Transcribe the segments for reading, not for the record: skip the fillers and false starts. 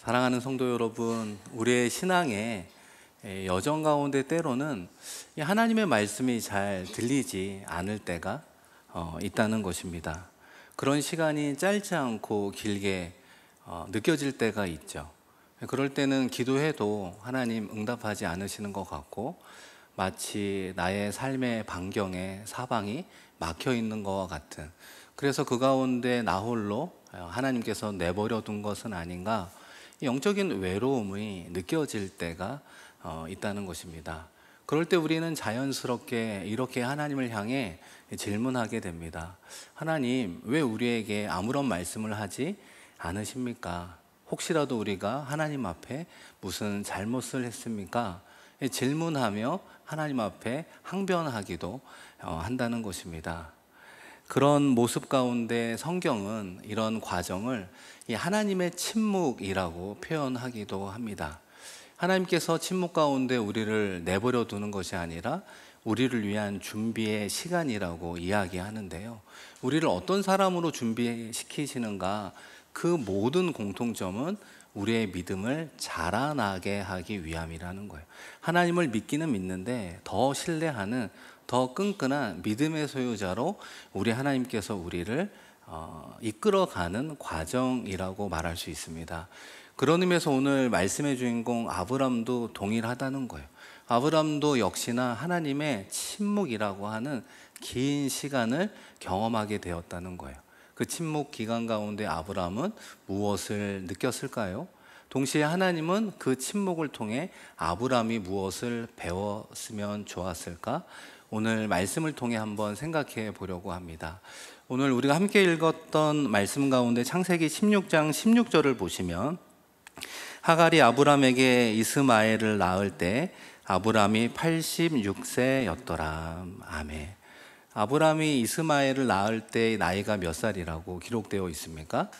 사랑하는 성도 여러분, 우리의 신앙의 여정 가운데 때로는 이 하나님의 말씀이 잘 들리지 않을 때가 있다는 것입니다. 그런 시간이 짧지 않고 길게 느껴질 때가 있죠. 그럴 때는 기도해도 하나님 응답하지 않으시는 것 같고, 마치 나의 삶의 반경에 사방이 막혀 있는 것과 같은, 그래서 그 가운데 나 홀로 하나님께서 내버려 둔 것은 아닌가, 영적인 외로움이 느껴질 때가 있다는 것입니다. 그럴 때 우리는 자연스럽게 이렇게 하나님을 향해 질문하게 됩니다. 하나님, 왜 우리에게 아무런 말씀을 하지 않으십니까? 혹시라도 우리가 하나님 앞에 무슨 잘못을 했습니까? 질문하며 하나님 앞에 항변하기도 한다는 것입니다. 그런 모습 가운데 성경은 이런 과정을 이 하나님의 침묵이라고 표현하기도 합니다. 하나님께서 침묵 가운데 우리를 내버려 두는 것이 아니라 우리를 위한 준비의 시간이라고 이야기하는데요. 우리를 어떤 사람으로 준비시키시는가, 그 모든 공통점은 우리의 믿음을 자라나게 하기 위함이라는 거예요. 하나님을 믿기는 믿는데 더 신뢰하는, 더 끈끈한 믿음의 소유자로 우리 하나님께서 우리를 이끌어가는 과정이라고 말할 수 있습니다. 그런 의미에서 오늘 말씀의 주인공 아브람도 동일하다는 거예요. 아브람도 역시나 하나님의 침묵이라고 하는 긴 시간을 경험하게 되었다는 거예요. 그 침묵 기간 가운데 아브람은 무엇을 느꼈을까요? 동시에 하나님은 그 침묵을 통해 아브람이 무엇을 배웠으면 좋았을까? 오늘 말씀을 통해 한번 생각해 보려고 합니다. 오늘 우리가 함께 읽었던 말씀 가운데 창세기 16장 16절을 보시면, 하갈이 아브람에게 이스마엘을 낳을 때 아브람이 86세였더라. 아멘. 아브람이 이스마엘을 낳을 때 나이가 몇 살이라고 기록되어 있습니까?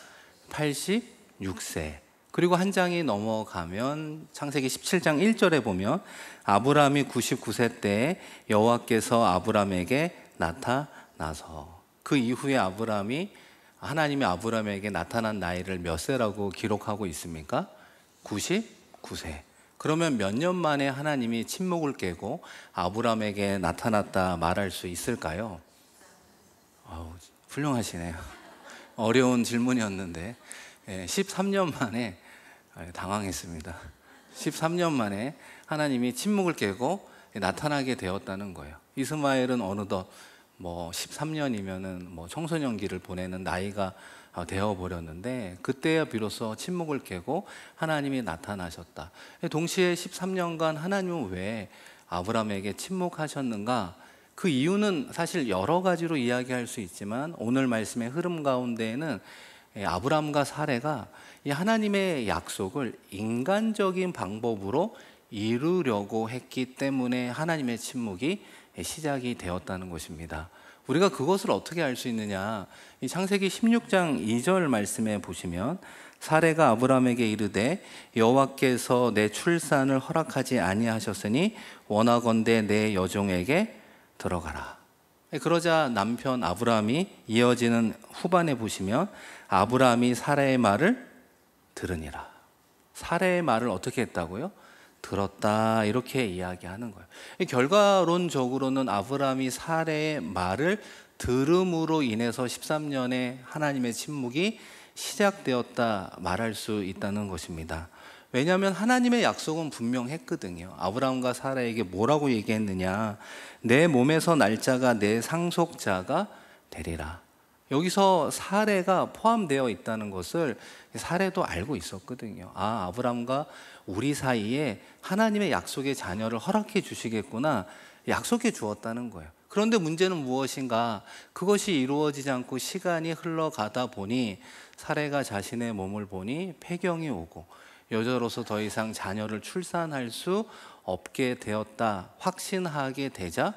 86세. 그리고 한 장이 넘어가면 창세기 17장 1절에 보면 아브람이 99세 때 여호와께서 아브람에게 나타나서, 그 이후에 하나님이 아브람에게 나타난 나이를 몇 세라고 기록하고 있습니까? 99세. 그러면 몇 년 만에 하나님이 침묵을 깨고 아브람에게 나타났다 말할 수 있을까요? 훌륭하시네요. 어려운 질문이었는데 13년 만에 당황했습니다. 13년 만에 하나님이 침묵을 깨고 나타나게 되었다는 거예요. 이스마엘은 어느덧 13년이면은 청소년기를 보내는 나이가 되어버렸는데, 그때야 비로소 침묵을 깨고 하나님이 나타나셨다. 동시에 13년간 하나님은 왜 아브람에게 침묵하셨는가? 그 이유는 사실 여러 가지로 이야기할 수 있지만, 오늘 말씀의 흐름 가운데에는 아브람과 사레가 이 하나님의 약속을 인간적인 방법으로 이루려고 했기 때문에 하나님의 침묵이 시작이 되었다는 것입니다. 우리가 그것을 어떻게 알 수 있느냐? 이 창세기 16장 2절 말씀에 보시면, 사레가 아브람에게 이르되 여호와께서 내 출산을 허락하지 아니하셨으니 원하건대 내 여종에게 들어가라. 그러자 남편 아브람이 이어지는 후반에 보시면 아브람이 사레의 말을 들으니라. 사레의 말을 어떻게 했다고요? 들었다, 이렇게 이야기하는 거예요. 결과론적으로는 아브람이 사레의 말을 들음으로 인해서 13년의 하나님의 침묵이 시작되었다 말할 수 있다는 것입니다. 왜냐하면 하나님의 약속은 분명했거든요. 아브람과 사라에게 뭐라고 얘기했느냐? 내 몸에서 날짜가 내 상속자가 되리라. 여기서 사레가 포함되어 있다는 것을 사레도 알고 있었거든요. 아브람과 우리 사이에 하나님의 약속의 자녀를 허락해 주시겠구나, 약속해 주었다는 거예요. 그런데 문제는 무엇인가? 그것이 이루어지지 않고 시간이 흘러가다 보니 사레가 자신의 몸을 보니 폐경이 오고 여자로서 더 이상 자녀를 출산할 수 없게 되었다 확신하게 되자,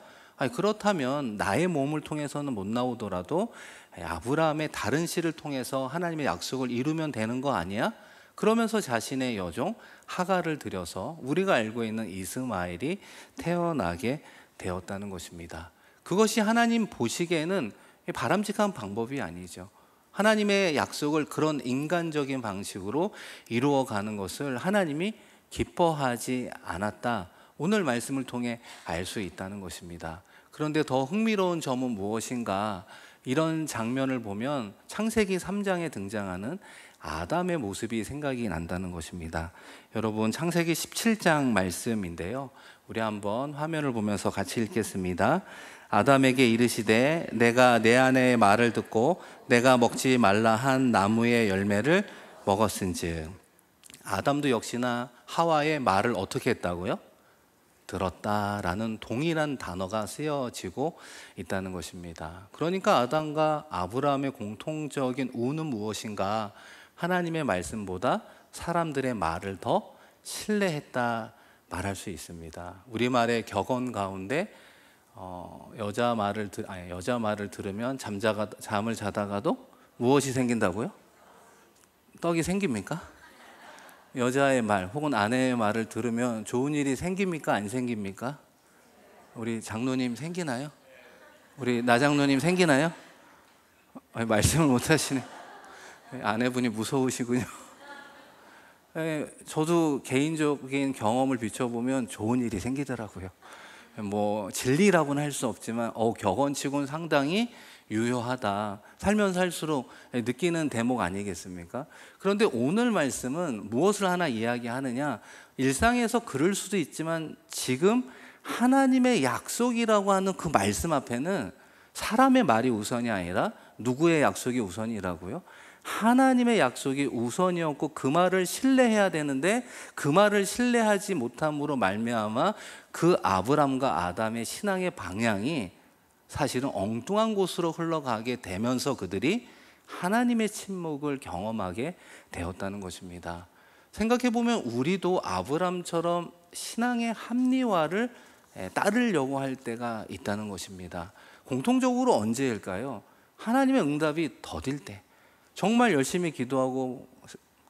그렇다면 나의 몸을 통해서는 못 나오더라도 아브라함의 다른 씨를 통해서 하나님의 약속을 이루면 되는 거 아니야? 그러면서 자신의 여종 하갈을 들여서 우리가 알고 있는 이스마엘이 태어나게 되었다는 것입니다. 그것이 하나님 보시기에는 바람직한 방법이 아니죠. 하나님의 약속을 그런 인간적인 방식으로 이루어가는 것을 하나님이 기뻐하지 않았다. 오늘 말씀을 통해 알 수 있다는 것입니다. 그런데 더 흥미로운 점은 무엇인가? 이런 장면을 보면 창세기 3장에 등장하는 아담의 모습이 생각이 난다는 것입니다. 여러분, 창세기 17장 말씀인데요, 우리 한번 화면을 보면서 같이 읽겠습니다. 아담에게 이르시되 내가 내 아내의 말을 듣고 내가 먹지 말라 한 나무의 열매를 먹었은즉. 아담도 역시나 하와의 말을 어떻게 했다고요? 들었다라는 동일한 단어가 쓰여지고 있다는 것입니다. 그러니까 아담과 아브라함의 공통적인 우는 무엇인가? 하나님의 말씀보다 사람들의 말을 더 신뢰했다 말할 수 있습니다. 우리말의 격언 가운데 여자 말을 들으면 잠을 자다가도 무엇이 생긴다고요? 떡이 생깁니까? 여자의 말 혹은 아내의 말을 들으면 좋은 일이 생깁니까? 안 생깁니까? 우리 장로님 생기나요? 우리 나장로님 생기나요? 말씀을 못 하시네. 아내분이 무서우시군요. 저도 개인적인 경험을 비춰보면 좋은 일이 생기더라고요. 뭐 진리라고는 할 수 없지만 격언치고는 상당히 유효하다. 살면 살수록 느끼는 대목 아니겠습니까? 그런데 오늘 말씀은 무엇을 하나 이야기하느냐? 일상에서 그럴 수도 있지만 지금 하나님의 약속이라고 하는 그 말씀 앞에는 사람의 말이 우선이 아니라 누구의 약속이 우선이라고요? 하나님의 약속이 우선이었고 그 말을 신뢰해야 되는데 그 말을 신뢰하지 못함으로 말미암아 그 아브람과 아담의 신앙의 방향이 사실은 엉뚱한 곳으로 흘러가게 되면서 그들이 하나님의 침묵을 경험하게 되었다는 것입니다. 생각해보면 우리도 아브람처럼 신앙의 합리화를 따르려고 할 때가 있다는 것입니다. 공통적으로 언제일까요? 하나님의 응답이 더딜 때, 정말 열심히 기도하고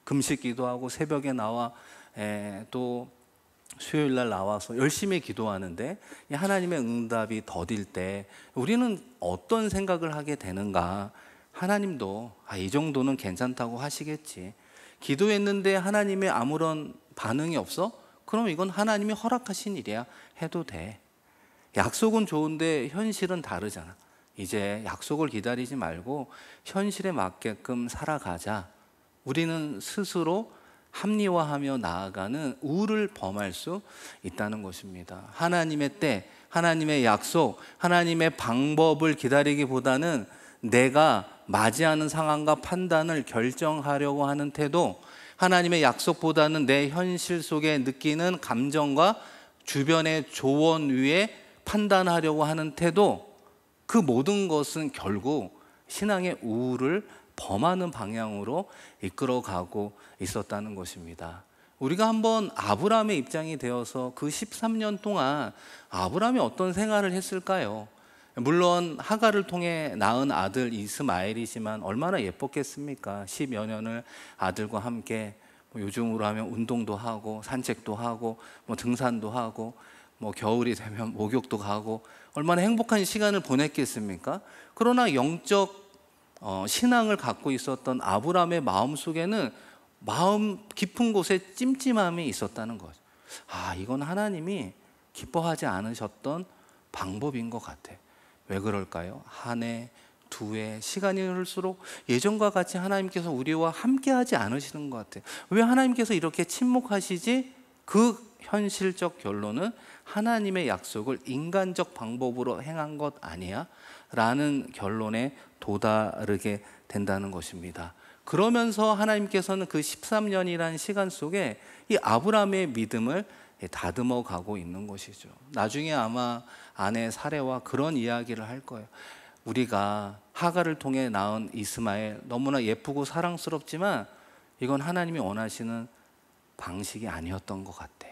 금식 기도하고 새벽에 나와 또 수요일 날 나와서 열심히 기도하는데 하나님의 응답이 더딜 때 우리는 어떤 생각을 하게 되는가? 하나님도 이 정도는 괜찮다고 하시겠지. 기도했는데 하나님의 아무런 반응이 없어? 그럼 이건 하나님이 허락하신 일이야. 해도 돼. 약속은 좋은데 현실은 다르잖아. 이제 약속을 기다리지 말고 현실에 맞게끔 살아가자. 우리는 스스로 합리화하며 나아가는 우를 범할 수 있다는 것입니다. 하나님의 때, 하나님의 약속, 하나님의 방법을 기다리기보다는 내가 맞이하는 상황과 판단을 결정하려고 하는 태도, 하나님의 약속보다는 내 현실 속에 느끼는 감정과 주변의 조언 위에 판단하려고 하는 태도, 그 모든 것은 결국 신앙의 우를 범하는 방향으로 이끌어가고 있었다는 것입니다. 우리가 한번 아브라함의 입장이 되어서 그 13년 동안 아브라함이 어떤 생활을 했을까요? 물론 하갈을 통해 낳은 아들 이스마엘이지만 얼마나 예뻤겠습니까? 10여 년을 아들과 함께 요즘으로 하면 운동도 하고 산책도 하고 등산도 하고 겨울이 되면 목욕도 가고 얼마나 행복한 시간을 보냈겠습니까? 그러나 영적 신앙을 갖고 있었던 아브라함의 마음속에는 마음 깊은 곳에 찜찜함이 있었다는 거죠. 이건 하나님이 기뻐하지 않으셨던 방법인 것 같아. 왜 그럴까요? 한 해, 두 해, 시간이 흐를수록 예전과 같이 하나님께서 우리와 함께하지 않으시는 것 같아요. 왜 하나님께서 이렇게 침묵하시지? 그 현실적 결론은 하나님의 약속을 인간적 방법으로 행한 것 아니야? 라는 결론에 도달하게 된다는 것입니다. 그러면서 하나님께서는 그 13년이라는 시간 속에 이 아브라함의 믿음을 다듬어 가고 있는 것이죠. 나중에 아마 아내 사레와 그런 이야기를 할 거예요. 우리가 하갈을 통해 낳은 이스마엘 너무나 예쁘고 사랑스럽지만 이건 하나님이 원하시는 방식이 아니었던 것 같아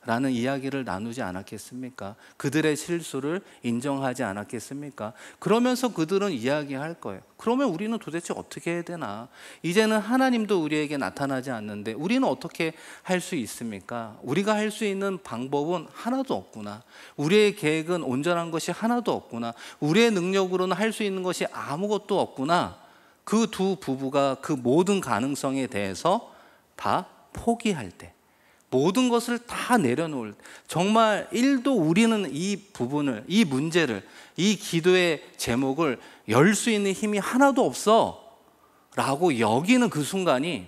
라는 이야기를 나누지 않았겠습니까? 그들의 실수를 인정하지 않았겠습니까? 그러면서 그들은 이야기할 거예요. 그러면 우리는 도대체 어떻게 해야 되나? 이제는 하나님도 우리에게 나타나지 않는데 우리는 어떻게 할 수 있습니까? 우리가 할 수 있는 방법은 하나도 없구나. 우리의 계획은 온전한 것이 하나도 없구나. 우리의 능력으로는 할 수 있는 것이 아무것도 없구나. 그 두 부부가 그 모든 가능성에 대해서 다 포기할 때, 모든 것을 다 내려놓을 때, 정말 1도 우리는 이 부분을, 이 문제를, 이 기도의 제목을 열 수 있는 힘이 하나도 없어 라고 여기는 그 순간이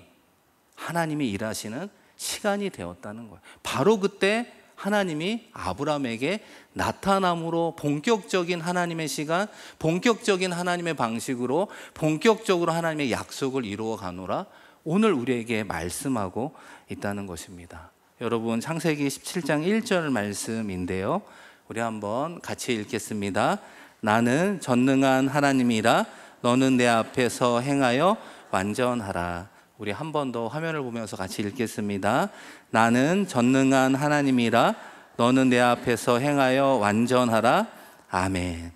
하나님이 일하시는 시간이 되었다는 거예요. 바로 그때 하나님이 아브라함에게 나타남으로 본격적인 하나님의 시간, 본격적인 하나님의 방식으로 본격적으로 하나님의 약속을 이루어 가노라 오늘 우리에게 말씀하고 있다는 것입니다. 여러분, 창세기 17장 1절 말씀인데요, 우리 한번 같이 읽겠습니다. 나는 전능한 하나님이라 너는 내 앞에서 행하여 완전하라. 우리 한 번 더 화면을 보면서 같이 읽겠습니다. 나는 전능한 하나님이라 너는 내 앞에서 행하여 완전하라. 아멘.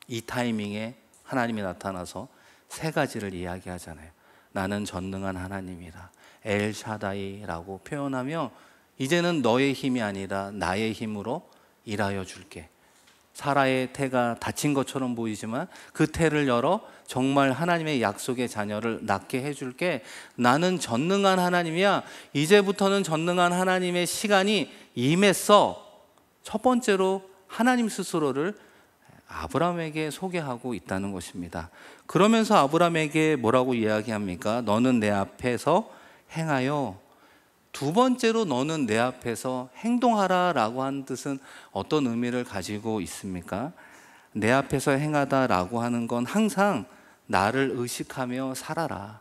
이 타이밍에 하나님이 나타나서 세 가지를 이야기하잖아요. 나는 전능한 하나님이라, 엘샤다이라고 표현하며 이제는 너의 힘이 아니라 나의 힘으로 일하여 줄게. 사라의 태가 다친 것처럼 보이지만 그 태를 열어 정말 하나님의 약속의 자녀를 낳게 해줄게. 나는 전능한 하나님이야. 이제부터는 전능한 하나님의 시간이 임했어. 첫 번째로 하나님 스스로를 아브라함에게 소개하고 있다는 것입니다. 그러면서 아브라함에게 뭐라고 이야기합니까? 너는 내 앞에서 행하여. 두 번째로 너는 내 앞에서 행동하라 라고 하는 뜻은 어떤 의미를 가지고 있습니까? 내 앞에서 행하다 라고 하는 건 항상 나를 의식하며 살아라.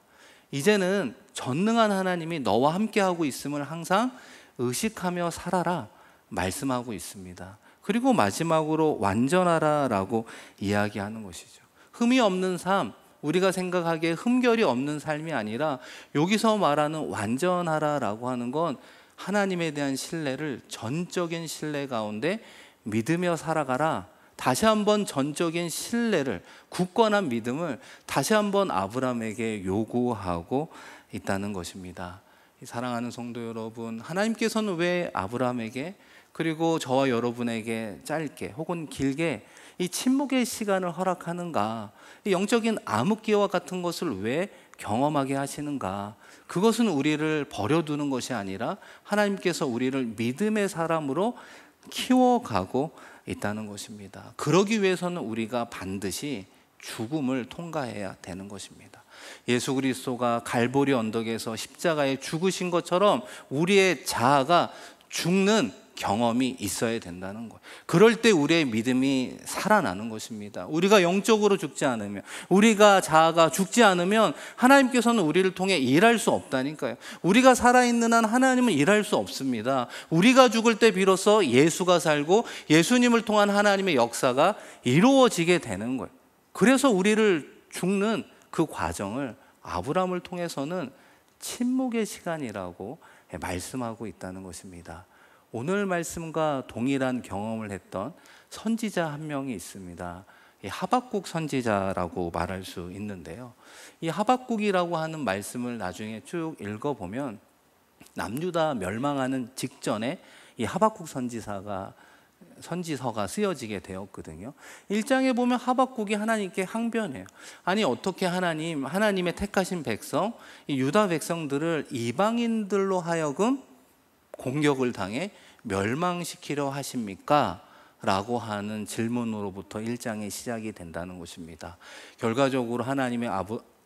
이제는 전능한 하나님이 너와 함께하고 있음을 항상 의식하며 살아라 말씀하고 있습니다. 그리고 마지막으로 완전하라 라고 이야기하는 것이죠. 흠이 없는 삶, 우리가 생각하기에 흠결이 없는 삶이 아니라 여기서 말하는 완전하라 라고 하는 건 하나님에 대한 신뢰를 전적인 신뢰 가운데 믿으며 살아가라. 다시 한번 전적인 신뢰를, 굳건한 믿음을 다시 한번 아브라함에게 요구하고 있다는 것입니다. 사랑하는 성도 여러분, 하나님께서는 왜 아브라함에게 그리고 저와 여러분에게 짧게 혹은 길게 이 침묵의 시간을 허락하는가? 이 영적인 암흑기와 같은 것을 왜 경험하게 하시는가? 그것은 우리를 버려두는 것이 아니라 하나님께서 우리를 믿음의 사람으로 키워가고 있다는 것입니다. 그러기 위해서는 우리가 반드시 죽음을 통과해야 되는 것입니다. 예수 그리스도가 갈보리 언덕에서 십자가에 죽으신 것처럼 우리의 자아가 죽는 경험이 있어야 된다는 거예요. 그럴 때 우리의 믿음이 살아나는 것입니다. 우리가 영적으로 죽지 않으면, 우리가 자아가 죽지 않으면 하나님께서는 우리를 통해 일할 수 없다니까요. 우리가 살아있는 한 하나님은 일할 수 없습니다. 우리가 죽을 때 비로소 예수가 살고 예수님을 통한 하나님의 역사가 이루어지게 되는 거예요. 그래서 우리를 죽는 그 과정을 아브라함을 통해서는 침묵의 시간이라고 말씀하고 있다는 것입니다. 오늘 말씀과 동일한 경험을 했던 선지자 한 명이 있습니다. 이 하박국 선지자라고 말할 수 있는데요, 이 하박국이라고 하는 말씀을 나중에 쭉 읽어보면 남유다 멸망하는 직전에 이 하박국 선지서가 쓰여지게 되었거든요. 1장에 보면 하박국이 하나님께 항변해요. 아니 어떻게 하나님의 택하신 백성, 이 유다 백성들을 이방인들로 하여금 공격을 당해 멸망시키려 하십니까? 라고 하는 질문으로부터 1장이 시작이 된다는 것입니다. 결과적으로 하나님의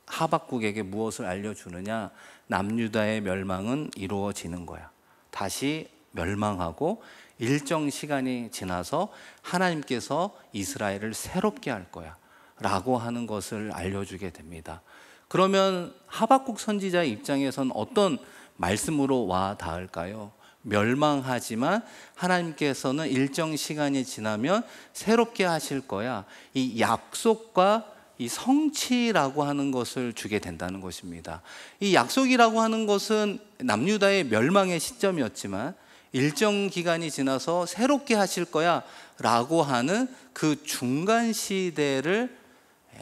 하박국에게 무엇을 알려주느냐? 남유다의 멸망은 이루어지는 거야. 다시 멸망하고 일정 시간이 지나서 하나님께서 이스라엘을 새롭게 할 거야 라고 하는 것을 알려주게 됩니다. 그러면 하박국 선지자의 입장에서는 어떤 말씀으로 와 닿을까요? 멸망하지만 하나님께서는 일정 시간이 지나면 새롭게 하실 거야. 이 약속과 이 성취라고 하는 것을 주게 된다는 것입니다. 이 약속이라고 하는 것은 남유다의 멸망의 시점이었지만 일정 기간이 지나서 새롭게 하실 거야 라고 하는 그 중간 시대를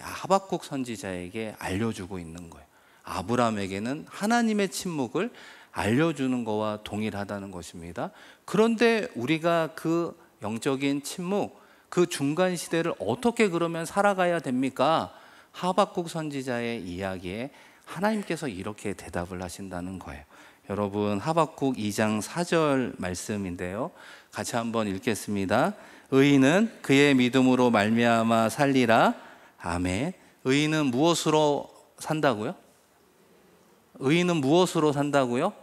하박국 선지자에게 알려주고 있는 거예요. 아브라함에게는 하나님의 침묵을 알려주는 것과 동일하다는 것입니다. 그런데 우리가 그 영적인 침묵, 그 중간 시대를 어떻게 그러면 살아가야 됩니까? 하박국 선지자의 이야기에 하나님께서 이렇게 대답을 하신다는 거예요. 여러분, 하박국 2장 4절 말씀인데요, 같이 한번 읽겠습니다. 의인은 그의 믿음으로 말미암아 살리라. 아멘. 의인은 무엇으로 산다고요? 의인은 무엇으로 산다고요?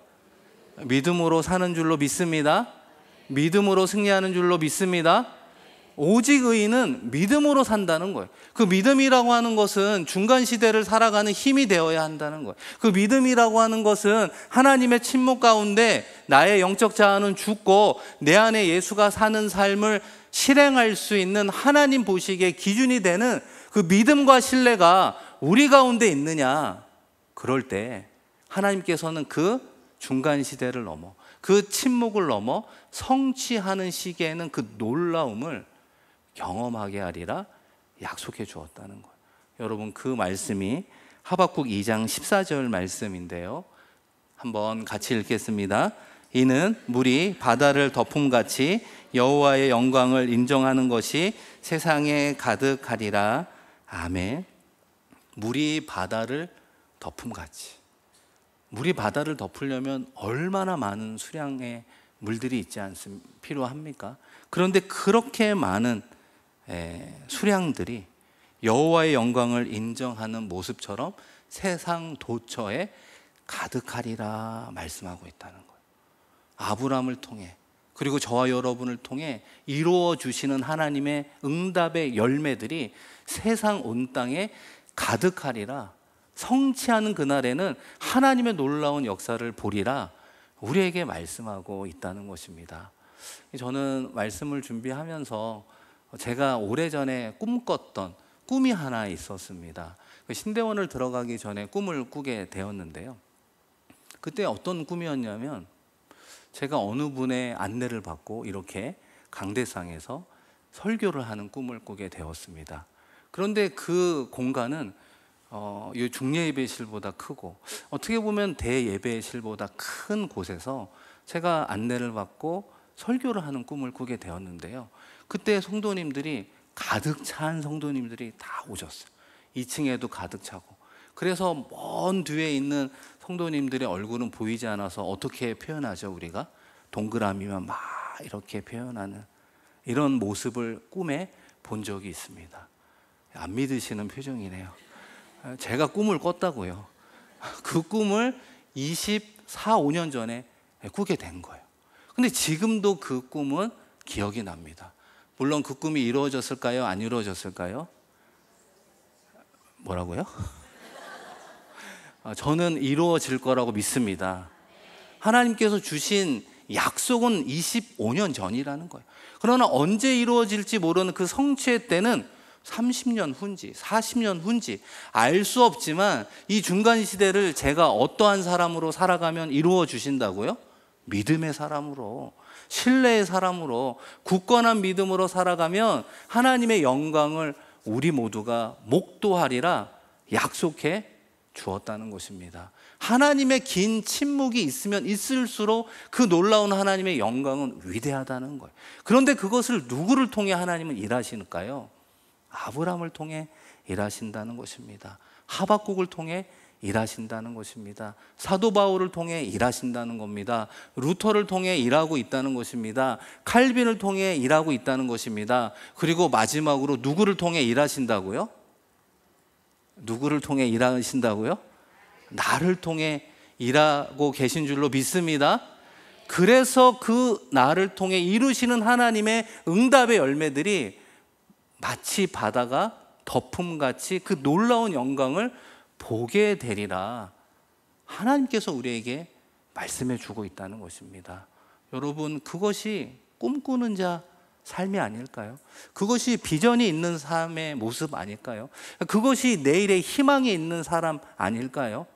믿음으로 사는 줄로 믿습니다. 믿음으로 승리하는 줄로 믿습니다. 오직 의인은 믿음으로 산다는 거예요. 그 믿음이라고 하는 것은 중간 시대를 살아가는 힘이 되어야 한다는 거예요. 그 믿음이라고 하는 것은 하나님의 침묵 가운데 나의 영적 자아는 죽고 내 안에 예수가 사는 삶을 실행할 수 있는 하나님 보시기에 기준이 되는 그 믿음과 신뢰가 우리 가운데 있느냐, 그럴 때 하나님께서는 그 중간 시대를 넘어, 그 침묵을 넘어 성취하는 시기에는 그 놀라움을 경험하게 하리라 약속해 주었다는 거예요. 여러분, 그 말씀이 하박국 2장 14절 말씀인데요, 한번 같이 읽겠습니다. 이는 물이 바다를 덮음같이 여호와의 영광을 인정하는 것이 세상에 가득하리라. 아멘. 물이 바다를 덮음같이, 물이 바다를 덮으려면 얼마나 많은 수량의 물들이 있지 않습니까? 필요합니까? 그런데 그렇게 많은 수량들이 여호와의 영광을 인정하는 모습처럼 세상 도처에 가득하리라 말씀하고 있다는 거예요. 아브라함을 통해, 그리고 저와 여러분을 통해 이루어 주시는 하나님의 응답의 열매들이 세상 온 땅에 가득하리라. 성취하는 그날에는 하나님의 놀라운 역사를 보리라 우리에게 말씀하고 있다는 것입니다. 저는 말씀을 준비하면서 제가 오래전에 꿈꿨던 꿈이 하나 있었습니다. 신대원을 들어가기 전에 꿈을 꾸게 되었는데요, 그때 어떤 꿈이었냐면, 제가 어느 분의 안내를 받고 이렇게 강대상에서 설교를 하는 꿈을 꾸게 되었습니다. 그런데 그 공간은 이 중예예배실보다 크고, 어떻게 보면 대예배실보다 큰 곳에서 제가 안내를 받고 설교를 하는 꿈을 꾸게 되었는데요, 그때 성도님들이 가득 찬 성도님들이 다 오셨어요. 2층에도 가득 차고. 그래서 먼 뒤에 있는 성도님들의 얼굴은 보이지 않아서 어떻게 표현하죠? 우리가 동그라미만 막 이렇게 표현하는 이런 모습을 꿈에 본 적이 있습니다. 안 믿으시는 표정이네요. 제가 꿈을 꿨다고요. 그 꿈을 24, 5년 전에 꾸게 된 거예요. 근데 지금도 그 꿈은 기억이 납니다. 물론 그 꿈이 이루어졌을까요? 안 이루어졌을까요? 뭐라고요? 저는 이루어질 거라고 믿습니다. 하나님께서 주신 약속은 25년 전이라는 거예요. 그러나 언제 이루어질지 모르는 그 성취의 때는 30년 후인지 40년 후인지 알 수 없지만, 이 중간 시대를 제가 어떠한 사람으로 살아가면 이루어 주신다고요? 믿음의 사람으로, 신뢰의 사람으로, 굳건한 믿음으로 살아가면 하나님의 영광을 우리 모두가 목도하리라 약속해 주었다는 것입니다. 하나님의 긴 침묵이 있으면 있을수록 그 놀라운 하나님의 영광은 위대하다는 거예요. 그런데 그것을 누구를 통해 하나님은 일하시는가요? 아브라함을 통해 일하신다는 것입니다. 하박국을 통해 일하신다는 것입니다. 사도 바울을 통해 일하신다는 겁니다. 루터를 통해 일하고 있다는 것입니다. 칼빈을 통해 일하고 있다는 것입니다. 그리고 마지막으로 누구를 통해 일하신다고요? 누구를 통해 일하신다고요? 나를 통해 일하고 계신 줄로 믿습니다. 그래서 그 나를 통해 이루시는 하나님의 응답의 열매들이 마치 바다가 덮음같이 그 놀라운 영광을 보게 되리라 하나님께서 우리에게 말씀해 주고 있다는 것입니다. 여러분, 그것이 꿈꾸는 자 삶이 아닐까요? 그것이 비전이 있는 삶의 모습 아닐까요? 그것이 내일의 희망이 있는 사람 아닐까요?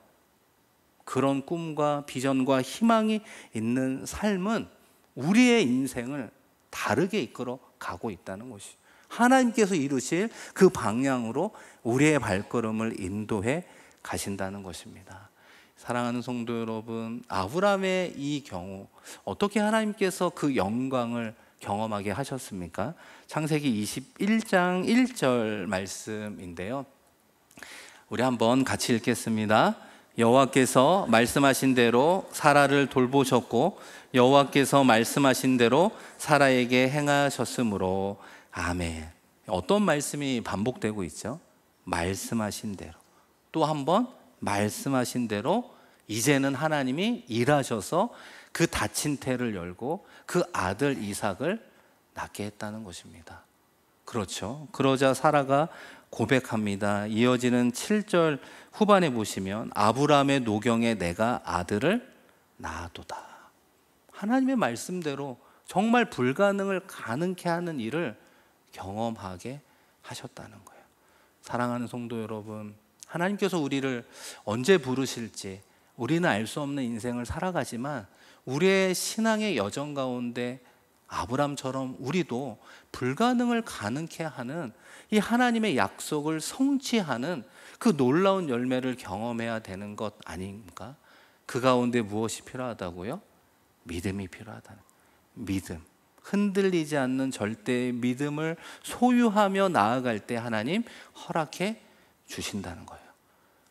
그런 꿈과 비전과 희망이 있는 삶은 우리의 인생을 다르게 이끌어 가고 있다는 것이죠. 하나님께서 이루실 그 방향으로 우리의 발걸음을 인도해 가신다는 것입니다. 사랑하는 성도 여러분, 아브라함의 이 경우 어떻게 하나님께서 그 영광을 경험하게 하셨습니까? 창세기 21장 1절 말씀인데요, 우리 한번 같이 읽겠습니다. 여호와께서 말씀하신 대로 사라를 돌보셨고 여호와께서 말씀하신 대로 사라에게 행하셨으므로 아멘. 어떤 말씀이 반복되고 있죠? 말씀하신 대로, 또 한 번 말씀하신 대로 이제는 하나님이 일하셔서 그 닫힌 태를 열고 그 아들 이삭을 낳게 했다는 것입니다. 그렇죠. 그러자 사라가 고백합니다. 이어지는 7절 후반에 보시면 아브라함의 노경에 내가 아들을 낳아도다. 하나님의 말씀대로 정말 불가능을 가능케 하는 일을 경험하게 하셨다는 거예요. 사랑하는 성도 여러분, 하나님께서 우리를 언제 부르실지 우리는 알 수 없는 인생을 살아가지만 우리의 신앙의 여정 가운데 아브람처럼 우리도 불가능을 가능케 하는 이 하나님의 약속을 성취하는 그 놀라운 열매를 경험해야 되는 것 아닙니까? 그 가운데 무엇이 필요하다고요? 믿음이 필요하다는 믿음. 흔들리지 않는 절대의 믿음을 소유하며 나아갈 때 하나님 허락해 주신다는 거예요.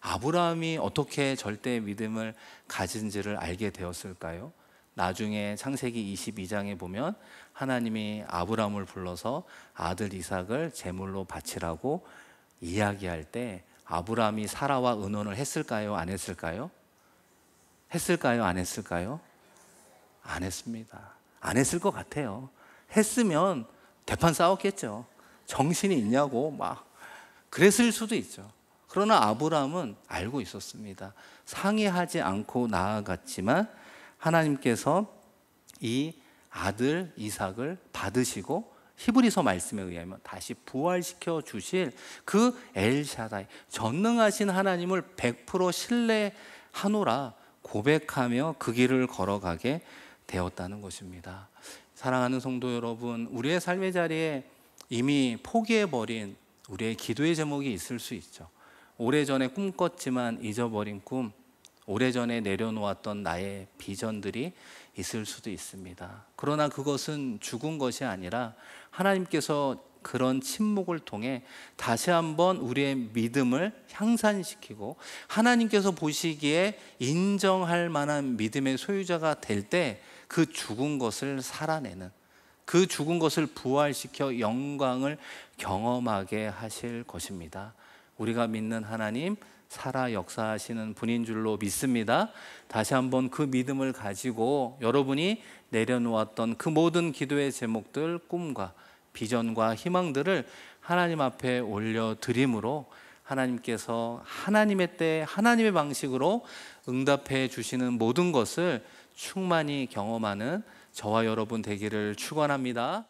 아브라함이 어떻게 절대의 믿음을 가진지를 알게 되었을까요? 나중에 창세기 22장에 보면 하나님이 아브라함을 불러서 아들 이삭을 제물로 바치라고 이야기할 때 아브라함이 사라와 의논을 했을까요? 안 했을까요? 했을까요? 안 했을까요? 안 했습니다. 안 했을 것 같아요. 했으면 대판 싸웠겠죠. 정신이 있냐고 막 그랬을 수도 있죠. 그러나 아브라함은 알고 있었습니다. 상의하지 않고 나아갔지만 하나님께서 이 아들 이삭을 받으시고 히브리서 말씀에 의하면 다시 부활시켜 주실 그 엘샤다이 전능하신 하나님을 100% 신뢰하노라 고백하며 그 길을 걸어가게 되었다는 것입니다. 사랑하는 성도 여러분, 우리의 삶의 자리에 이미 포기해버린 우리의 기도의 제목이 있을 수 있죠. 오래전에 꿈꿨지만 잊어버린 꿈, 오래전에 내려놓았던 나의 비전들이 있을 수도 있습니다. 그러나 그것은 죽은 것이 아니라 하나님께서 그런 침묵을 통해 다시 한번 우리의 믿음을 향상시키고 하나님께서 보시기에 인정할 만한 믿음의 소유자가 될 때 그 죽은 것을 살아내는, 그 죽은 것을 부활시켜 영광을 경험하게 하실 것입니다. 우리가 믿는 하나님 살아 역사하시는 분인 줄로 믿습니다. 다시 한번 그 믿음을 가지고 여러분이 내려놓았던 그 모든 기도의 제목들, 꿈과 비전과 희망들을 하나님 앞에 올려드림으로 하나님께서 하나님의 때 하나님의 방식으로 응답해 주시는 모든 것을 충만히 경험하는 저와 여러분 되기를 축원합니다.